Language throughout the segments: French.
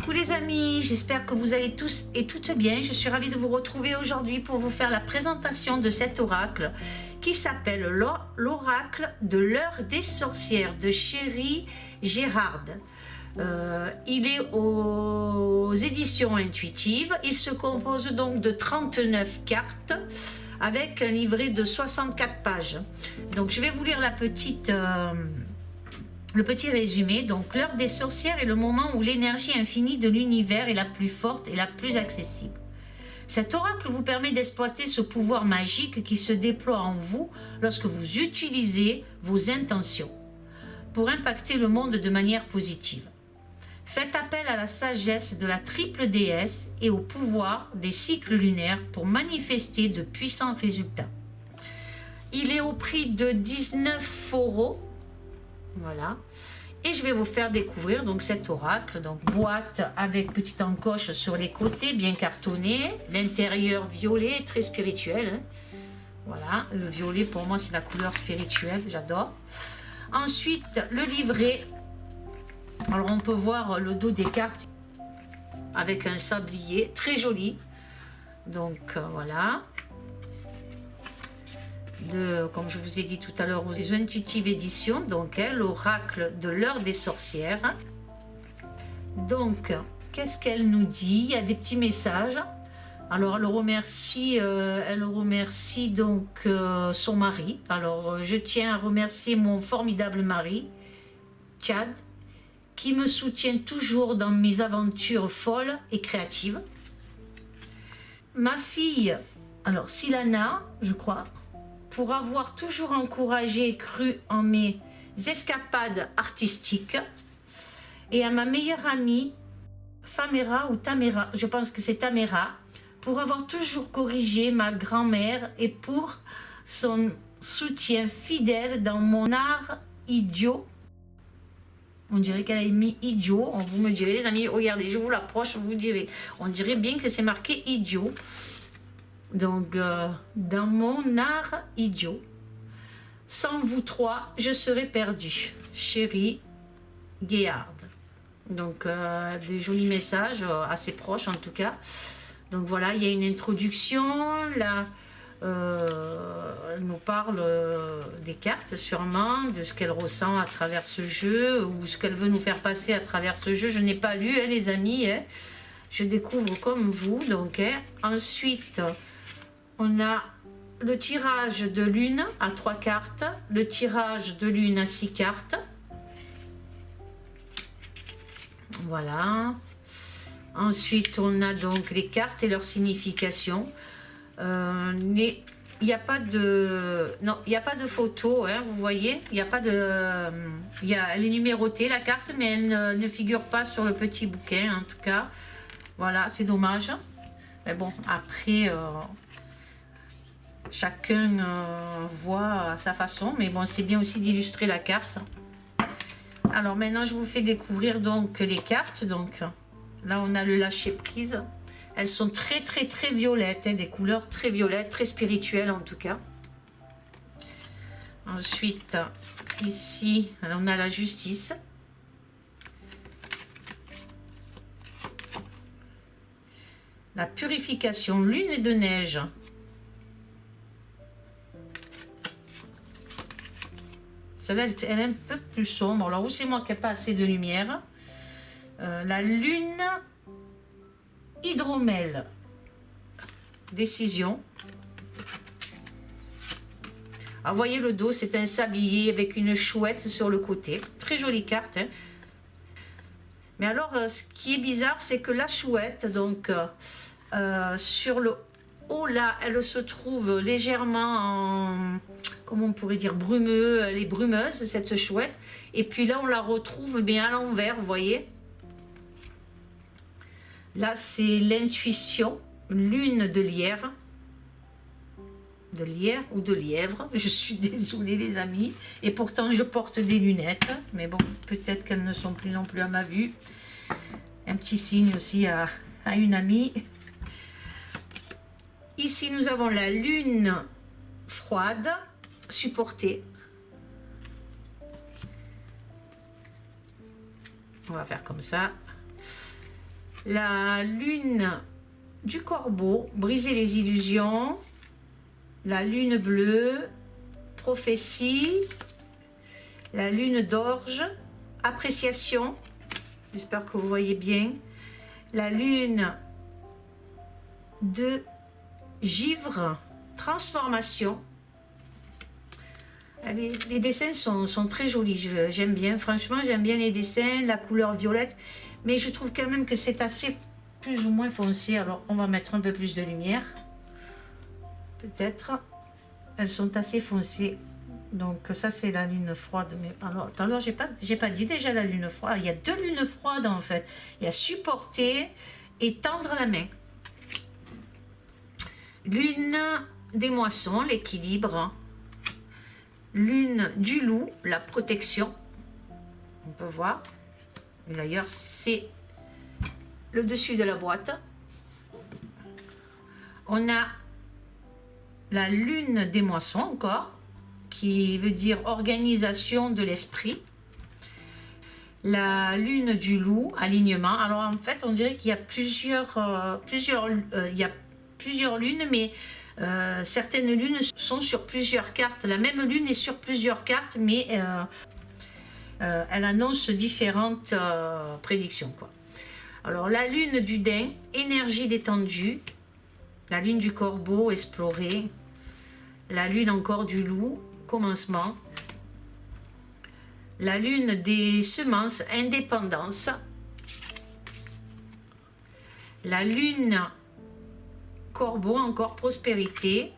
Coucou les amis, j'espère que vous allez tous et toutes bien. Je suis ravie de vous retrouver aujourd'hui pour vous faire la présentation de cet oracle qui s'appelle l'oracle de l'heure des sorcières de Chérie Gérard. Il est aux éditions intuitives. Il se compose donc de 39 cartes avec un livret de 64 pages. Donc je vais vous lire le petit résumé. Donc l'heure des sorcières est le moment où l'énergie infinie de l'univers est la plus forte et la plus accessible. Cet oracle vous permet d'exploiter ce pouvoir magique qui se déploie en vous lorsque vous utilisez vos intentions pour impacter le monde de manière positive. Faites appel à la sagesse de la triple déesse et au pouvoir des cycles lunaires pour manifester de puissants résultats. Il est au prix de 19 €. Voilà. Et je vais vous faire découvrir donc cet oracle. Donc boîte avec petite encoche sur les côtés, bien cartonné. L'intérieur violet, très spirituel. Hein. Voilà. Le violet pour moi c'est la couleur spirituelle, j'adore. Ensuite le livret. Alors on peut voir le dos des cartes avec un sablier très joli. Donc voilà. Comme je vous ai dit tout à l'heure, aux Intuitives Éditions, donc l'oracle de l'heure des sorcières. Donc, qu'est-ce qu'elle nous dit? Il y a des petits messages. Alors, elle remercie donc son mari. Alors, je tiens à remercier mon formidable mari, Chad, qui me soutient toujours dans mes aventures folles et créatives. Ma fille, alors Silana, je crois, pour avoir toujours encouragé et cru en mes escapades artistiques, et à ma meilleure amie, Famera ou Tamera, je pense que c'est Tamera, pour avoir toujours corrigé ma grand-mère et pour son soutien fidèle dans mon art idiot. On dirait qu'elle a mis idiot, vous me direz les amis, regardez, je vous l'approche, vous direz, on dirait bien que c'est marqué idiot. Donc, dans mon art idiot, sans vous trois, je serais perdue. Chérie Gérard. Donc, des jolis messages, assez proches en tout cas. Donc voilà, il y a une introduction. Là, elle nous parle des cartes sûrement, de ce qu'elle ressent à travers ce jeu, ou ce qu'elle veut nous faire passer à travers ce jeu. Je n'ai pas lu, hein, les amis. Hein. Je découvre comme vous. Donc, hein. Ensuite... on a le tirage de lune à 3 cartes, le tirage de lune à 6 cartes. Voilà. Ensuite, on a donc les cartes et leur signification. Mais il n'y a pas de... non, il n'y a pas de photo, hein, vous voyez. Il n'y a pas de... elle est numérotée, la carte, mais elle ne figure pas sur le petit bouquin, en tout cas. Voilà, c'est dommage. Mais bon, après... chacun voit à sa façon, mais bon, c'est bien aussi d'illustrer la carte. Alors maintenant, je vous fais découvrir donc les cartes. Donc là, on a le lâcher prise. Elles sont très très très violettes, hein, des couleurs très violettes, très spirituelles en tout cas. Ensuite, ici, on a la justice. La purification, lune de neige. Celle-là, elle est un peu plus sombre. Alors, où c'est moi qui n'ai pas assez de lumière. La lune hydromel. Décision. Alors, voyez le dos, c'est un sablier avec une chouette sur le côté. Très jolie carte. Hein. Mais alors, ce qui est bizarre, c'est que la chouette, donc, sur le haut, là, elle se trouve légèrement en... comment on pourrait dire, brumeux, elle est brumeuse, cette chouette. Et puis là, on la retrouve bien à l'envers, vous voyez. Là, c'est l'intuition, lune de lierre. De lierre ou de lièvre. Je suis désolée, les amis. Et pourtant, je porte des lunettes. Mais bon, peut-être qu'elles ne sont plus non plus à ma vue. Un petit signe aussi à une amie. Ici, nous avons la lune froide. Supporter. On va faire comme ça. La lune du corbeau, briser les illusions. La lune bleue, prophétie. La lune d'orge, appréciation. J'espère que vous voyez bien. La lune de givre, transformation. Les dessins sont très jolis, j'aime bien, franchement j'aime bien les dessins, la couleur violette, mais je trouve quand même que c'est assez plus ou moins foncé. Alors on va mettre un peu plus de lumière, peut-être. Elles sont assez foncées, donc ça c'est la lune froide. Mais alors tout à l'heure j'ai pas dit déjà la lune froide, il y a deux lunes froides en fait. Il y a supporter et tendre la main. Lune des moissons, l'équilibre. Lune du loup, la protection. On peut voir. D'ailleurs, c'est le dessus de la boîte. On a la lune des moissons encore, qui veut dire organisation de l'esprit. La lune du loup, alignement. Alors en fait, on dirait qu'il y a plusieurs lunes, mais certaines lunes sont sur plusieurs cartes. La même lune est sur plusieurs cartes, mais elle annonce différentes prédictions, quoi. Alors la lune du daim, énergie détendue. La lune du corbeau, explorer. La lune encore du loup, commencement. La lune des semences, indépendance. La lune corbeau, encore prospérité.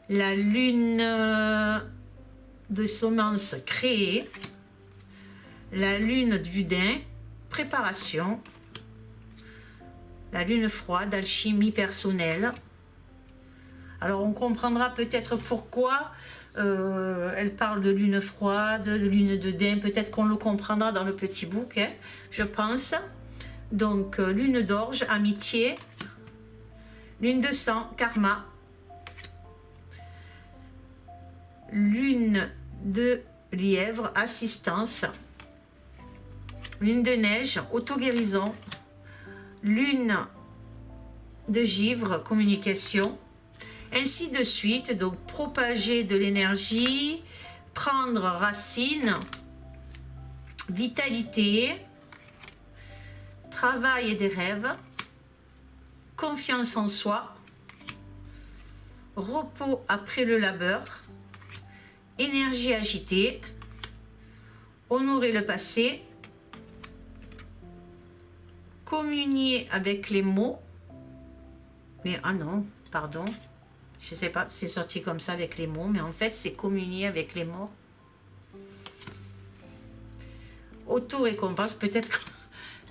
La lune de semences, créée. La lune du daim, préparation. La lune froide, alchimie personnelle. Alors on comprendra peut-être pourquoi elle parle de lune froide, de lune de daim. Peut-être qu'on le comprendra dans le petit book, hein, je pense. Donc lune d'orge, amitié. Lune de sang, karma. Lune de lièvre, assistance. Lune de neige, auto-guérison. Lune de givre, communication. Ainsi de suite, donc propager de l'énergie, prendre racine, vitalité, travail et des rêves, confiance en soi, repos après le labeur, énergie agitée, honorer le passé, communier avec les mots, mais ah non, pardon, je sais pas, c'est sorti comme ça avec les mots, mais en fait c'est communier avec les mots. Auto-récompense, peut-être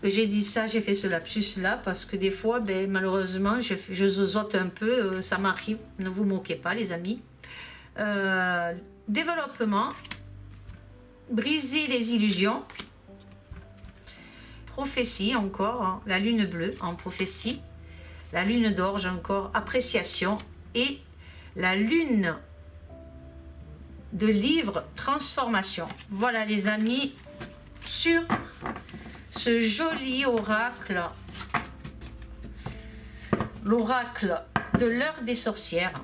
que j'ai dit ça, j'ai fait ce lapsus là, parce que des fois, ben, malheureusement, je zozote un peu, ça m'arrive, ne vous moquez pas les amis. Développement, briser les illusions, prophétie encore, hein, la lune bleue en prophétie, la lune d'orge encore, appréciation, et la lune de livre, transformation. Voilà les amis, sur ce joli oracle, l'oracle de l'heure des sorcières.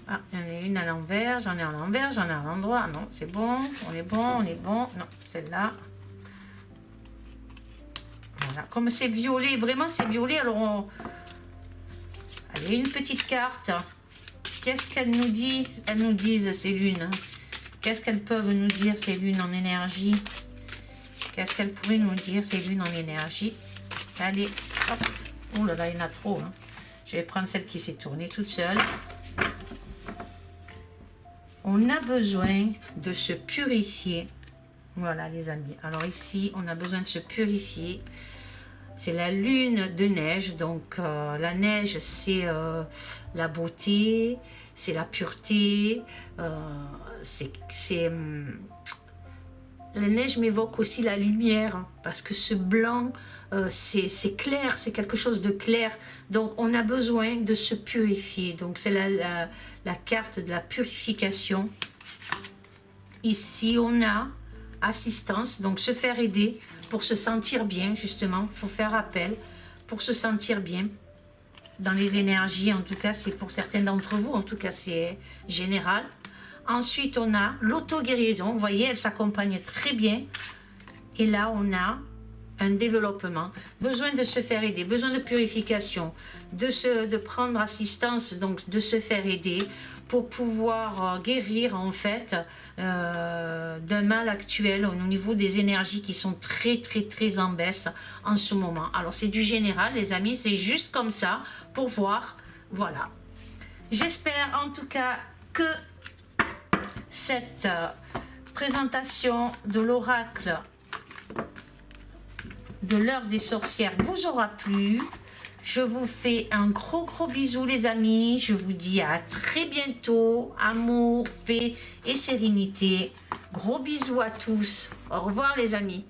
Ah, il y en a une à l'envers, j'en ai à l'envers, j'en ai à l'endroit. Ah non, c'est bon, on est bon, on est bon. Non, celle-là. Voilà, comme c'est violet, vraiment c'est violet, alors on... Allez, une petite carte. Qu'est-ce qu'elles nous disent? Elles nous disent ces lunes. Qu'est-ce qu'elles peuvent nous dire ces lunes en énergie? Qu'est-ce qu'elles pourraient nous dire ces lunes en énergie? Allez, hop. Oh là là, il y en a trop. Hein. Je vais prendre celle qui s'est tournée toute seule. On a besoin de se purifier. Voilà les amis. Alors ici, on a besoin de se purifier. C'est la lune de neige. Donc la neige, c'est la beauté, c'est la pureté. La neige m'évoque aussi la lumière. Parce que ce blanc, c'est clair, c'est quelque chose de clair. Donc on a besoin de se purifier. Donc c'est la carte de la purification. Ici on a assistance, donc se faire aider. pour se sentir bien, justement. Il faut faire appel pour se sentir bien dans les énergies. En tout cas, c'est pour certains d'entre vous. En tout cas, c'est général. Ensuite, on a l'auto-guérison. Vous voyez, elle s'accompagne très bien. Et là, on a un développement. Besoin de se faire aider, besoin de purification, de prendre assistance, donc de se faire aider pour pouvoir guérir en fait d'un mal actuel au niveau des énergies qui sont très en baisse en ce moment. Alors c'est du général les amis, c'est juste comme ça pour voir, voilà. J'espère en tout cas que cette présentation de l'oracle de l'heure des sorcières vous aura plu. Je vous fais un gros bisou les amis. Je vous dis à très bientôt. Amour, paix et sérénité. Gros bisous à tous. Au revoir les amis.